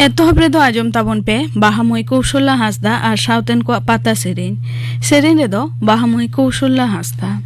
एतहब रेदो आजम ताबन पे बाहामय कौशल्या हांसदा और सावतेन को पाता सेरेन रेदो बाहामय कौशल्या हांसदा।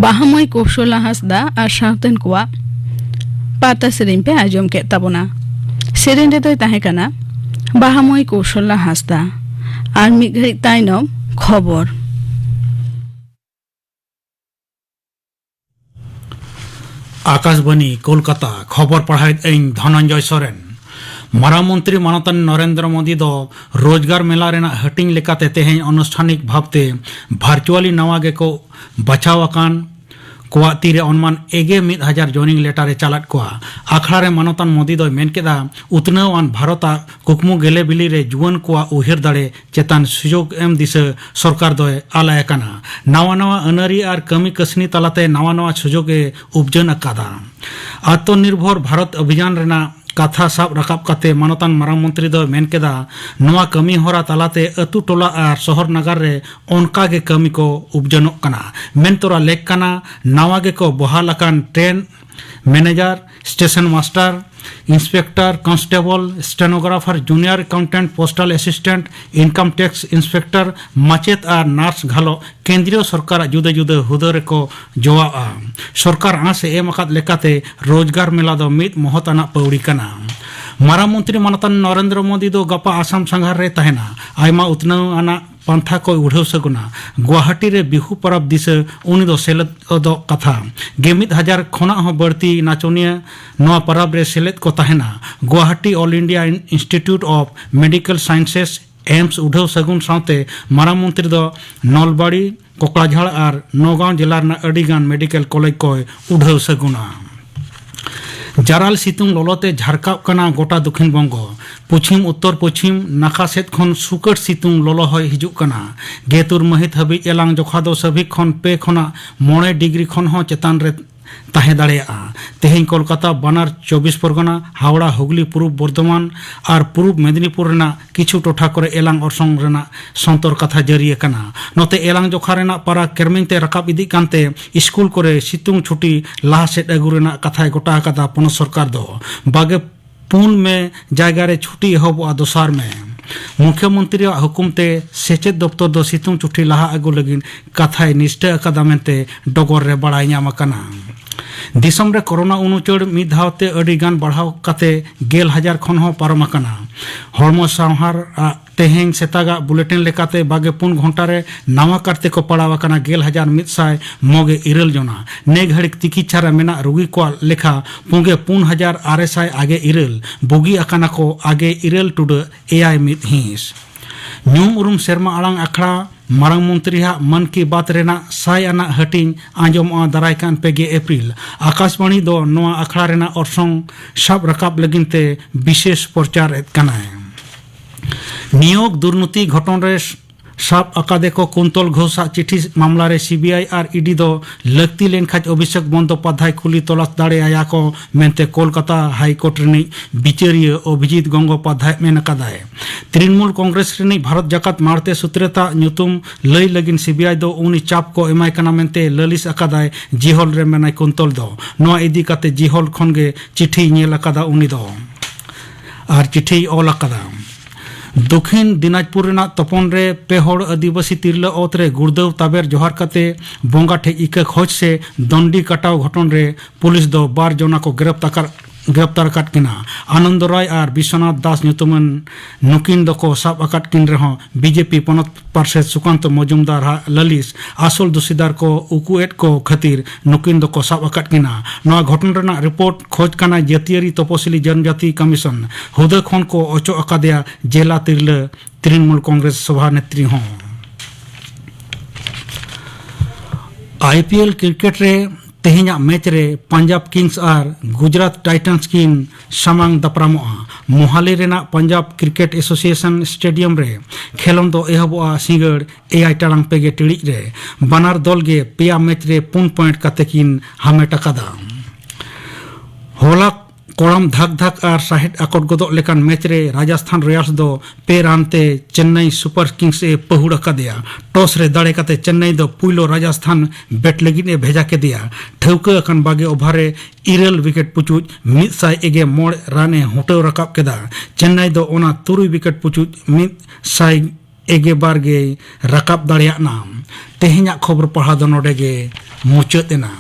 बाहामय कौशल्या हांसदा और सावतेन को पाता सेरेन पे आजम के ताबोना सेरेन रेदोय ताहेकाना बाहामय कौशल्या हांसदा और मिद घड़ी तायनम खबर। आकाशवाणी कोलकाता खबर पढ़ाई धनंजय सोरेन। मारामंत्री मानतान नरेंद्र मोदी दो रोजगार मेला रेना हटिंग लेकाते तेहें अनुष्ठानिक भावते भार्चुअली नवागे को बचावाकान कोआ तीरे अनुमान 1000 जॉइनिंग लेटारे चालात कोआ आखड़ारे मानतान मोदी दो मेनकेदा उतनावान भारता कुकमु गेले बिली रे जुवन कोआ उहिर दाड़े चेतान सुजोग एम दिसे सरकार दो आलायकाना नवा नवा अनरी और कमी कसनी तलाते नवा नवा सुजोगे उपजन अकादा। आत्मनिर्भर भारत अभियान रेना कथा साब रकाब काते मानतान मारांग मंत्री दो मेन केदा नवा कमी होरा तालाते अतु टोला और शहर नगर रे ओनका गे कमी को उपजनोक कना मेन तोरा लेक कना नवा गे को बहालकान train manager station master inspector constable stenographer junior accountant postal assistant income tax inspector माचेत और नार्स घालो केंद्रीय सरकार जुदे जुदे हुदे को जोआ सरकार आस एम अकाद लेकाते रोजगार मेला दो मित महताना पौड़ी कना मारा मंत्री मानतान नरेंद्र मोदी दो गपा आसाम संघार रे तहना आयमा उतनाव आना पंथा को उड़ाव सगुना गुवाहाटी रे बिहू परब दिसे उनी दो सेलेद दो कथा 1000 खोना हो बढ़ती नाचोनिया नवा परब रे सेलेद को तहना Guwahati all India institute of medical sciences AIIMS उड़ाव सगुन साथे मारा मंत्री दो नलबाड़ी कोकड़ाझाड़ और नौगांव जिला अड़ीगान मेडिकल कॉलेज को उड़ाव सगुना जाराल सितुंग लोलोते झारकाव कना गोटा दक्षिण बंगो पश्चिम उत्तर पश्चिम नाखा सेद खन सुकट सितुंग लोलो होय हिजुक कना गेतुर महित हबी एलांग जोखा दो सभी खन पे खना 9 डिग्री खन हो चेतान रे ताहे दाड़ेया तेहें कोलकाता बनार 24 परगना हावड़ा हुगली पूर्व बर्धमान और पूर्व मेदिनीपुर रेना किछु टोठा करे एलांग orsong रेना संतर कथा जरिए कना नोते एलांग जोखा रेना पारा केरमिंगते रकाब इदी कांते स्कूल करे सितुंग छुट्टी लाहा सेट अगु रेना कथा गोटा कदा पन सरकार दो बागे पुन में जायगा रे छुट्टी एहबोआ दोसार में मुख्यमंत्री हुकुमते सेचेद दफ्तर दो सितुंग छुट्टी लाहा अगु लगिन कथाय निष्ठा अकादा मेनते डगर रे बड़ाई ᱧᱟᱢ अकाना दिसम रे कोरोना उनुचड़ मिद धावते अडिगान बढ़ाव काते 10,000 खन हो पारम अकाना हड़मो सावहार तेहें सेतागा बुलेटिन लेकाते बागे 5 घंटा रे नवा करते को पड़ाव अकाना 10,100 मोगे इरल जोना ने घड़िक चिकित्सा रे मेना रोगी को लेखा पुंगे 5,600 आगे इरल बुगी अकाना को आगे इरल टुड एआई मित हिंस न्यूम उरुम शर्मा आड़ांग अखड़ा मारांग मंत्री मन की बात रेना साय आना हटिंग आंजम दारायकान 2 एप्रिल आकाशवाणी दो नवा अखड़ा रेना orsong सब रकाब लगिनते विशेष प्रचार एतकानाय नियोग दुर्नीति घटन रे साब अकादे को कुंतल घोषा चिठी मामला रे सीबीआई और ईडी दो लगती लेन खाज अभिषेक बंदोपाध्याय खुली तलाश दाड़े आया को मेनते कोलकाता हाईकोर्ट रे बिचारिय अभिजीत गंगोपाध्याय मेन कदाय तृणमूल कांग्रेस रे भारत जाकात मारते सुत्रेता न्यूतुम लई लगिन सीबीआई दो उनी चाप को एमाय कना मेनते ललिस अकादाय जिहोल रे मेनाय कुंतल दो नवा इदी काते जिहोल खनगे चिठी नेल अकादा उनी दो और चिठी ओल अकादा दक्षिण दिनाजपुर रेना तपन रे पेहड़ आदिवासी तिरला ओत रे गुड़दव ताबेर जोहार काते बोंगा ठे इका खोज से दंडी कटाव घटन रे पुलिस दो 12 जना को गिरफ्तार काट किना आनंद राय और विश्वनाथ दास नुतुमन नुकिन दको साब अकाट किन रहो बीजेपी पनत पार्षद सुकांत मजुमदार ललिस आसल दोषीदार को उकुएट को खातिर नुकिन दको साब अकाट किना नवा घटन रेना रिपोर्ट खोज काना जातीय तपसिली जनजाति कमीशन हुदा खन को अचो अकादिया जेला तिरले तृणमूल कांग्रेस सभा नेत्री हों आईपीएल क्रिकेट रे तेहेना मैच रे पंजाब किंग्स और गुजरात टाइटन्स किन सामांग दपरामोआ मोहाली रेना पंजाब क्रिकेट एसोसिएशन स्टेडियम रे खेलों दो एहबोआ सिंगड़ एआई टांग पेगे टिड़ी रे बनार दल गे पेया मैच रे 5 पॉइंट काते किन हामेट अकादा होला कोड़म धक धक और साहिट अकट गदो लेकान मैच रे राजस्थान रॉयल्स दो पे रानते चेन्नई सुपर किंग्स ए पहुड़ अकादिया टॉस रे दाड़े काते चेन्नई दो पुइलो राजस्थान बैट लगिन ए भेजा के दिया ठौका अकन बागे ओभार रे 2 विकेट पुचुज 101 राने हुटो रकाब केदा चेन्नई दो ओना 3 विकेट पुचुज 100 बार गे रकाब दाड़िया नाम तेहेना खबर पढ़ा दो नोडे गे मुचाद एना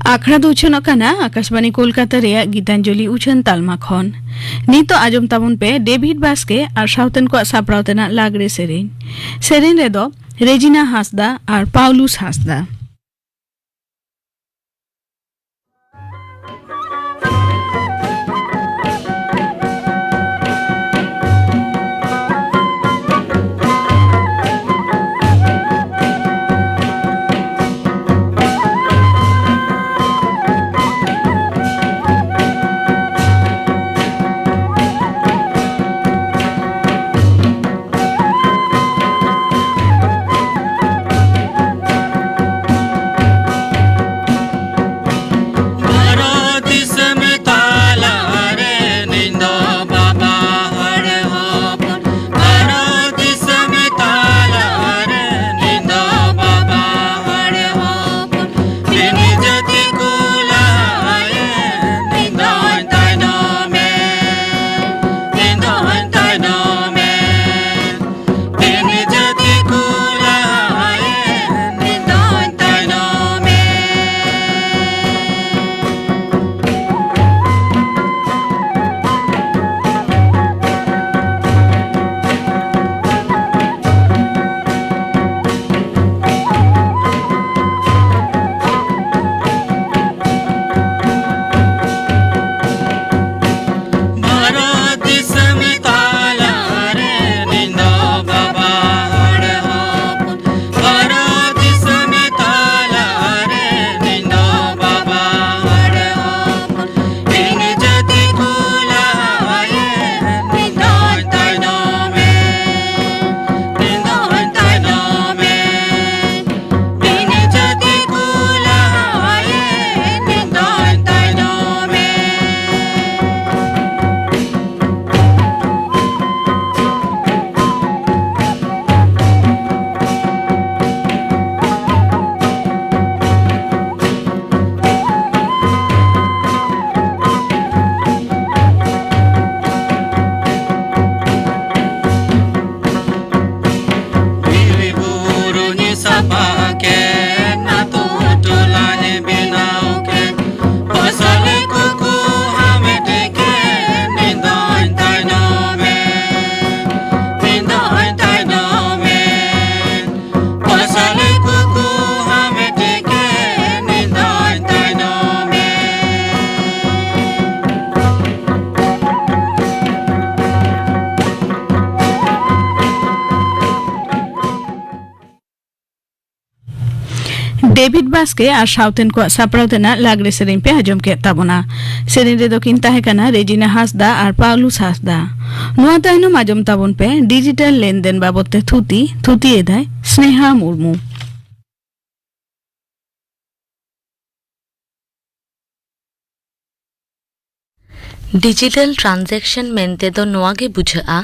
आखड़ा दो उछन अकाना आकाशवाणी कोलकाता रे गीतांजलि उछन तालमा खन नीतो आजम ताबुन पे डेविड बास्के और साउथन को सापरावतना लागरे सेरेन रे दो रेजिना हासदा और पाउलुस हासदा डेविड बास्के और साउथेन को सापड़ावतेना लागरे सेरें पे आजम के ताबोना सेरें रे दो किन ताहेकाना रेजिना हासदा और पाउलुस हासदा नुआ ताइनो आजम ताबोन पे डिजिटल लेनदेन बाबते थुती एदाय स्नेहा मुर्मू डिजिटल ट्रांजैक्शन मेनते दो नोआगे बुझा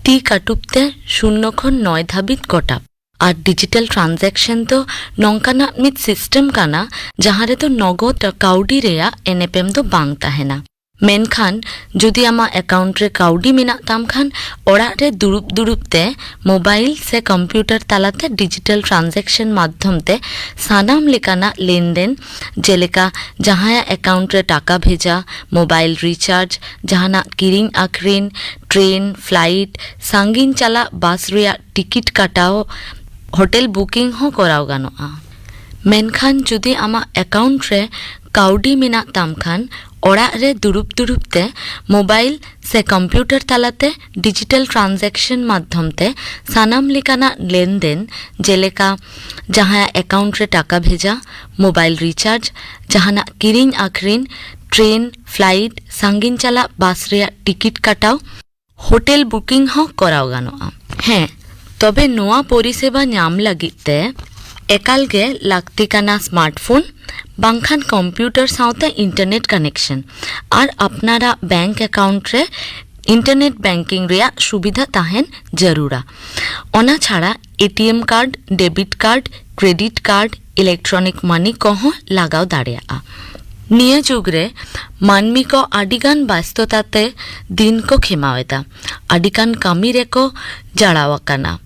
ती काटुपते 0 खन 9 धाबित गोटा और डिजिटल ट्रांजैक्शन तो नौकाना मित सिस्टम काना जहाँ रे तो नगद काउडी रेया एनएपएम तो बांग ताहेना मेनखान जुदी आमा अकाउंट रे काउडी मेना ताम खान ओड़ा रे दुरुप ते मोबाइल से कंप्यूटर तालाते डिजिटल ट्रांजैक्शन माध्यम ते सानाम लेकाना लेनदेन जेलेका जहाँ अकाउंट रे टाका भेजा मोबाइल रिचार्ज जहाना किरिंग आखरिन ट्रेन फ्लाइट सांगिन चला बस रिया टिकिट काटाओ होटेल बुकिंग हो कराओ गानोआ मेनखान जुदी आमा अकाउंट रे काउडी मेना ताम खान ओड़ा रे दुरुप ते मोबाइल से कंप्यूटर तालाते डिजिटल ट्रांजैक्शन माध्यम ते सानाम लेकाना लेनदेन जेलेका जहाँ अकाउंट रे टाका भेजा मोबाइल रिचार्ज जहाना किरिंग आखरिन ट्रेन फ्लाइट सांगिन चला बस रिया टिकिट काटाओ होटेल बुकिंग हो कराओ गानोआ हैं तबे नोआ परिसेबा ᱧᱟᱢ लगित ते एकाल गे लाक्ति काना स्मार्टफोन बांखान कंप्यूटर साउते इंटरनेट कनेक्शन और अपनारा बैंक अकाउंट रे इंटरनेट बैंकिंग रिया सुविधा ताहेन जरूरा ओना छाड़ा ATM card debit card credit card electronic money को लगाव दाड़िया निया जुग रे मानमी को आडिगान व्यस्तताते दिन को खेमावेदा आडिगान कामी रे को जड़ावाकाना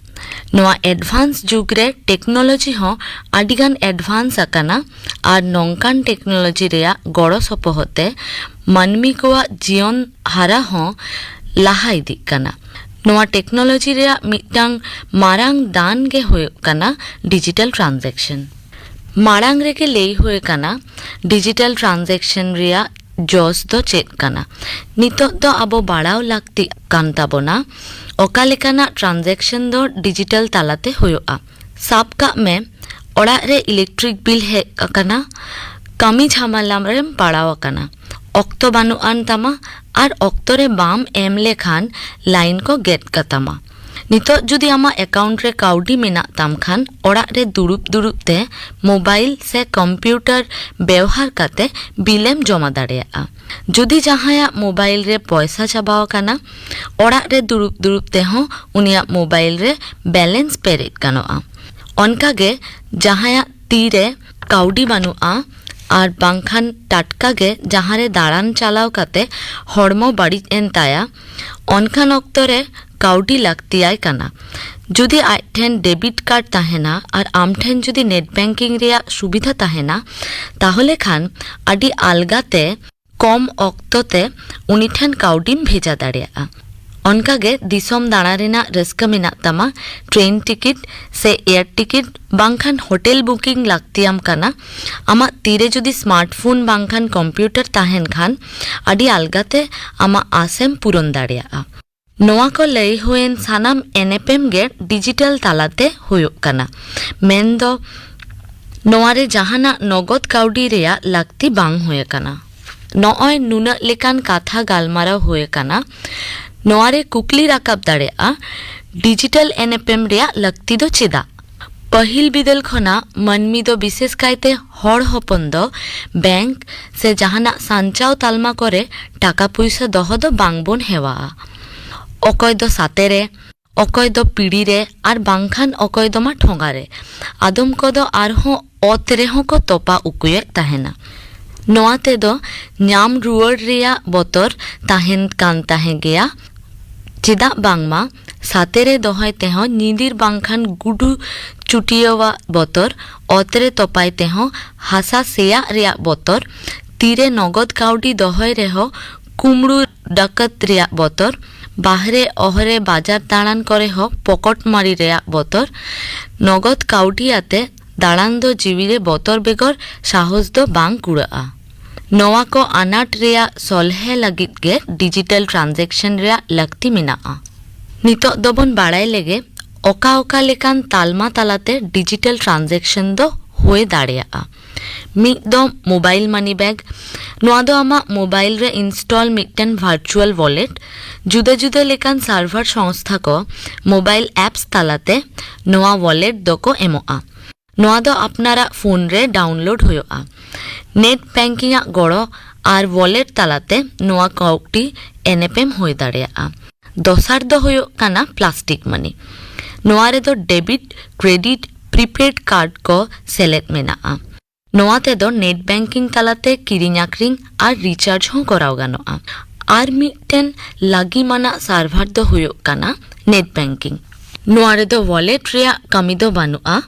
नोआ एडवांस जुग रे टेक्नोलॉजी हो आडिगान एडवांस आकाना और नौकान टेक्नोलॉजी रेया गड़ो सपोहते मानमी को जीवन हारा हो लाहा इदी काना नोआ टेक्नोलॉजी रेया मिटांग मारांग दान गे होय काना डिजिटल ट्रांजैक्शन मारांग रे के लेई होय काना डिजिटल ट्रांजैक्शन रेया जोस दो चेक काना नितो दो अबो बाड़ाव लागती कान ताबोना ओका लेकाना ट्रांजैक्शन दो डिजिटल तालाते होयोआ साब का में ओड़ा रे इलेक्ट्रिक बिल हे काना कमी झामालाम रे पाड़ाव काना ऑक्तो बानु आन तमा और ऑक्तो रे बाम एम लेखान लाइन को गेट कतमा नितो जुदी आमा अकाउंट रे काउडी मेना ताम खान ओड़ा रे दुरुप ते मोबाइल से कंप्यूटर व्यवहार काते बिलेम जमा दाड़ेया जुदी जहाया मोबाइल रे पैसा चाबाव काना ओड़ा रे दुरुप ते हो उनिया मोबाइल रे बैलेंस पेरेट गानोआ ओनका गे जहाया तीरे काउडी बानुआ और बांखान टाटका गे जहाँ रे दाड़ान चालाव काते हड़मो बाड़ी एन ताया ओनखान ऑक्तो रे काउडी लागतियाय काना जुदी आय ठेन डेबिट कार्ड ताहेना और आम ठेन जुदी नेट बैंकिंग रेया सुविधा ताहेना ताहले खान आडी आलगाते कम ऑक्तोते उनी ठेन काउडीम भेजा दाड़ेया ओनका गे दिसोम दाणा रेना रस्का मेना तमा ट्रेन टिकिट से एयर टिकिट बांखान होटेल बुकिंग लागतियाम काना आमा तीरे जुदी स्मार्टफोन बांखान कंप्यूटर ताहेन खान आडी आलगाते आमा आसेम पूरन दाड़ेया नोआ को लई हुएन सानाम एनएपएम गे डिजिटल तालाते हुयुक काना मेन दो नोआ रे जहाना नगद काउडी रेया लागती बांग हुए काना नोय नुना लेकान काथा गालमारा हुए काना नोआ रे कुकली राकाब दाड़ेया डिजिटल एनएपएम रेया लगती दो चेदा पहिल बिदल खना मनमी दो विशेष कायते हड़ हपन दो बैंक से जहाना सांचाव तालमा करे टाका पैसा दह दो बांगबोन हेवा अकय दो सातेरे अकय दो पीड़ी रे और बांखान अकय दो मा ठोंगारे आदम को दो आरहों ओतरे हों को तोपा उकुये ताहेना नोआते दो न्याम रुअर रिया बोतर ताहेन कान ताहे गया चिदा बांगमा सातेरे दोहय तेहो नीदिर बांखान गुडू चुटियवा बोतर ओतरे तोपाय तेहो हासा सेया रिया बोतर तीरे नगद काउडी दोहय रेहो कुमड़ू डकत रिया बोतर बाहरे अहरे बाजार दाड़ान करे हो पकट मारी रेया बोतर नगद काउडी आते दाड़ान दो जीवीरे बोतर बेगर साहस दो बांग कुड़ाआ नोआ को आनाट रेया सलहे लगित गे डिजिटल ट्रांजैक्शन रेया लगती मेनाआ नितो दोबन बाड़ाय लेगे ओका ओका लेकान तालमा तालाते डिजिटल ट्रांजैक्शन दो होए दाड़ेयागा। मिद दो मोबाइल मनी बैग नोआ दो आमा मोबाइल रे इंस्टॉल मिटन वर्चुअल वॉलेट जुदा जुदा लेकान सार्वर संस्था को मोबाइल एप्स तालाते नोआ वॉलेट दो को एमोआ। नोआ दो अपनारा फोन रे डाउनलोड होयोआ। नेट बैंकिंग गड़ो आर वॉलेट तालाते नोआ काउटी एनएपएम होए दाड़ेयागा। दोसार दो होयो काना प्लास्टिक मनी नोआ रे दो डेबिट क्रेडिट प्रीपेड कार्ड को सेलेक्ट मेनाआ। नोआ ते दो नेट बैंकिंग तालाते किरिंग आक्रिंग आर रिचार्ज हो कराव गानोआ। आर मिटन लागी माना सार्वर दो होयो काना नेट बैंकिंग। नोआ रे दो वॉलेट रिया कमी दो बानुआ।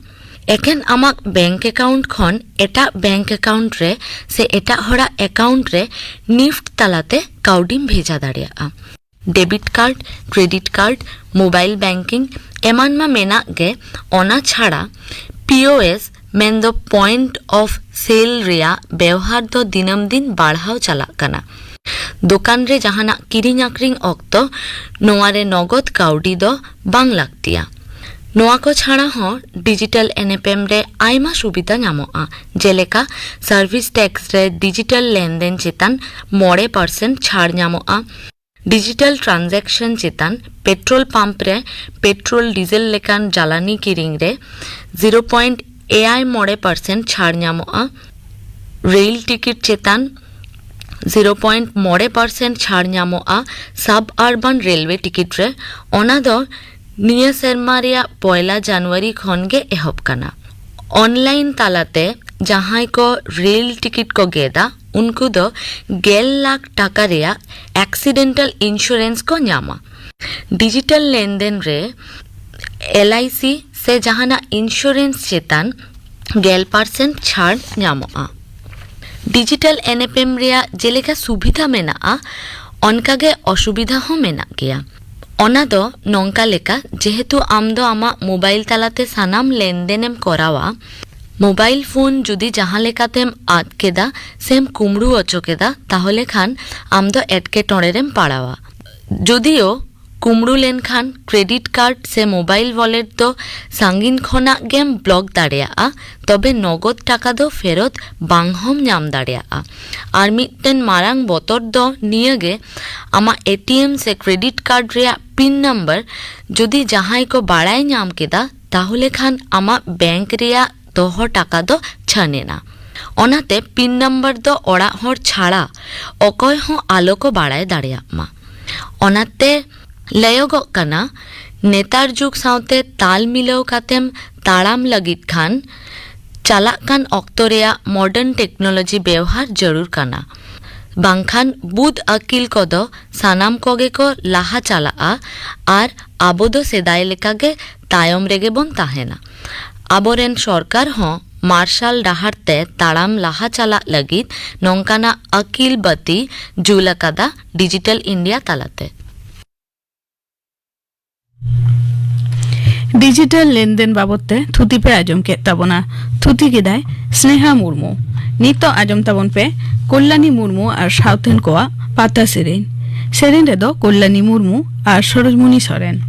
एकेन आमाक बैंक अकाउंट खन एटा बैंक अकाउंट रे से एटा हरा अकाउंट रे निफ्ट तालाते काउडिम भेजा दाड़ेयागा। Debit card credit card mobile banking एमान मा मेना गे ओना छाड़ा पीओएस मेन दो पॉइंट ऑफ सेल रिया व्यवहार दो दिनम दिन बाढ़ाव चला कना। दुकान रे जहाना किरिंग आक्रिंग ऑक्तो नोआ रे नगद काउडी दो बांग लागतिया। नोआ को छाड़ा हो डिजिटल एनएपएम रे आयमा सुविधा नामोआ। जेलेका सर्विस टैक्स रे डिजिटल लेनदेन चेतन 9% छाड़ नामोआ। डिजिटल ट्रांजैक्शन चेतन पेट्रोल पंप रे पेट्रोल डीजल लेकान जालानी किरिंग रे 0.9% छाड़ नामोआ। रेल टिकट चेतन 0.9% छाड़ नामोआ। सब अर्बन रेलवे टिकट रे ओना दो निया सेरमा रिया 1 जनवरी खन गे एहब काना। ऑनलाइन तालाते जहां को रेल टिकट को गेदा उनको दो 1 लाख टाका रिया एक्सीडेंटल इंश्योरेंस को न्यामा। डिजिटल लेनदेन रे एलआईसी से जहाना इंश्योरेंस चेतन 1% छाड़ न्यामोआ। डिजिटल एनएपएम रिया जेलेका सुविधा मेनाआ ओनकागे असुविधा हो मेना गया। ओना दो नोंका लेका जेहेतु आम दो आमा मोबाइल तालाते सानाम लेनदेनेम करावा मोबाइल फोन जुदी जहां लेकातेम आद केदा सेम कुमड़ू अचो केदा ताहले खान आम दो एटके टोड़ेरेम पाड़ावा। जुदियो कुमड़ू लेन खान क्रेडिट कार्ड से मोबाइल वॉलेट दो सांगिन खोना गेम ब्लॉक दाड़ेयाआ तबे नगद टाका दो फेरत बांगहम नाम दाड़ेयाआ। आर मिटन मारांग बोतर दो नियगे आमा एटीएम से क्रेडिट कार्ड रिया पिन नंबर जुदी जहां को बाड़ाई नाम केदा ताहले खान आमा बैंक रिया दोहो टाका दो छानेना। ओनाते पिन नंबर दो ओड़ा हर छाड़ा अकय हो आलो को बाड़ाय दाड़ेयामा। ओनाते लयोगो कना नेतार जुग साउते ताल मिलाव कातेम ताड़ाम लगित खान चालाक कान ऑक्तो रिया मॉडर्न टेक्नोलॉजी व्यवहार जरूर कना। बांखान बुद अकिल को दो सानाम कोगे को लाहा चलाआ आर आबो दो सेदाय लेकागे तायम रेगे बोन ताहेना। आबोरेन सरकार हो मार्शल डाहारते ताड़ाम लाहा चला लगित नोंकाना अकिल बती जुलकादा डिजिटल इंडिया तालाते। डिजिटल लेनदेन बाबते थुती पे आजम के ताबोना थुती किदाय स्नेहा मुर्मू नितो आजम ताबन पे कल्याणी मुर्मू और साउथेन कोआ पाता सेरेन रे दो कल्याणी मुर्मू और सरोजमुनी सोरेन।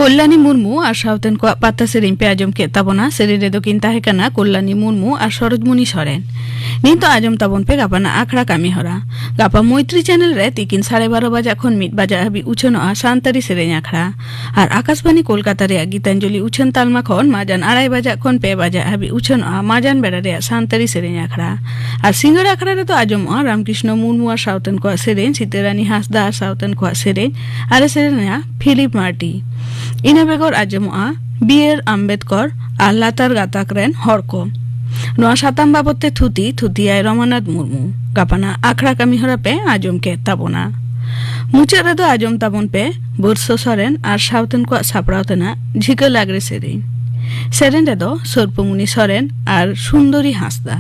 कल्याणी मुर्मू और साउथन को पाता सेरें पे आजम के ताबना सेरें रे दो किंता है कना कल्याणी मुर्मू और सरोजमुनि सोरेन नीतो आजम ताबन पे गापाना आखड़ा कामी हरा गापा मैत्री चैनल रे तिकिन 12:30 बजा खन मिट बजा हाबी उछनो सानतारी सेरें आखड़ा और आकाशवाणी कोलकाता रे गीतांजलि उछन तालमा खन माजान 2:30 बजा खन 2 बजा हाबी उछनो माजान बेड़ा रे सानतारी सेरें आखड़ा और सिंगड़ आखड़ा रे तो आजम रामकृष्ण मुर्मू और साउथन को सेरें सीतारानी हांसदा और साउथन को सेरें और सेरें फिलिप मार्टी इना बेगर आजमआ बीआर आम्बेडकर और लातार गाताक रेन हर को नोआ साताम बाबते थुतियाय रमानाथ मुर्मू गापाना आखड़ा कामी हरा पे आजम के ताबना मुचाद रे दो आजम ताबन पे बोरसो सोरेन और साउथन को सापड़ावतना झिका लागरे सेरेन रे दो सर्पमुनि सोरेन और सुंदरी हांसदा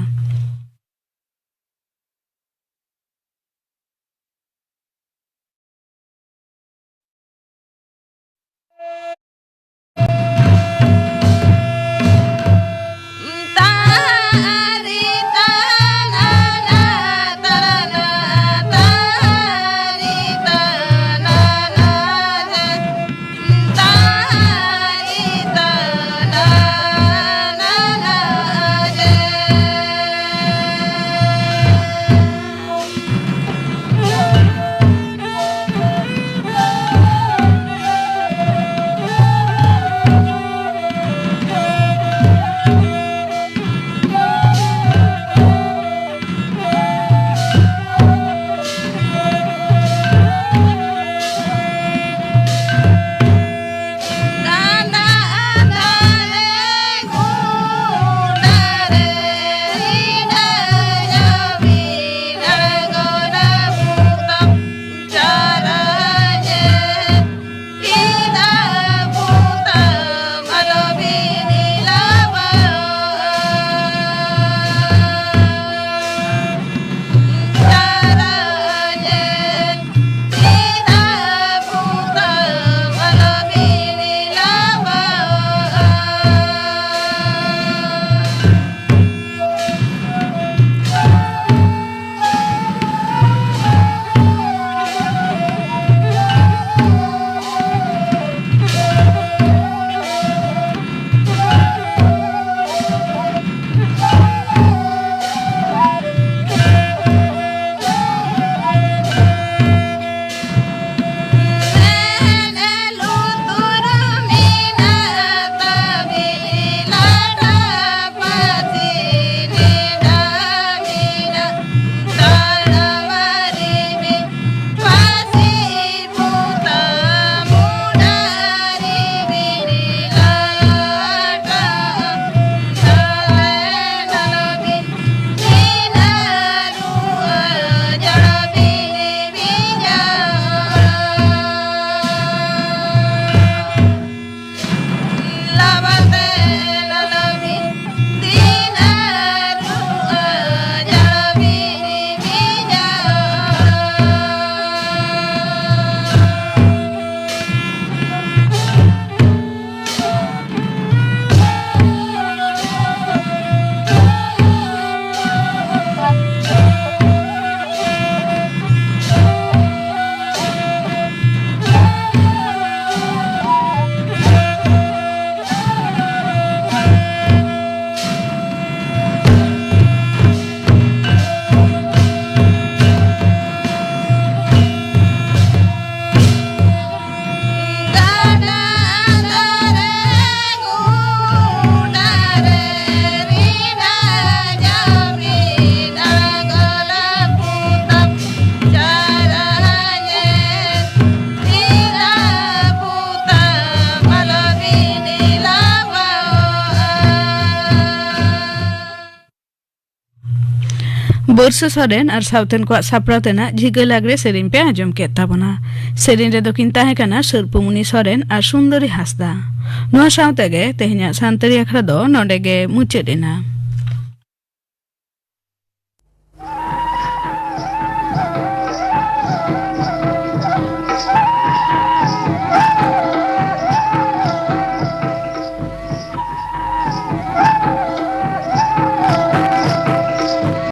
बोरसो सोरेन और साउथन को सापड़ावतना झिगा लागरे सेरें पे आजम के ताबना सेरें रे दो किंता है कना सर्पमुनि सोरेन और सुंदरी हांसदा नोआ साउते गे तेहना सानतारी आखड़ा दो नोडे गे मुचादेना।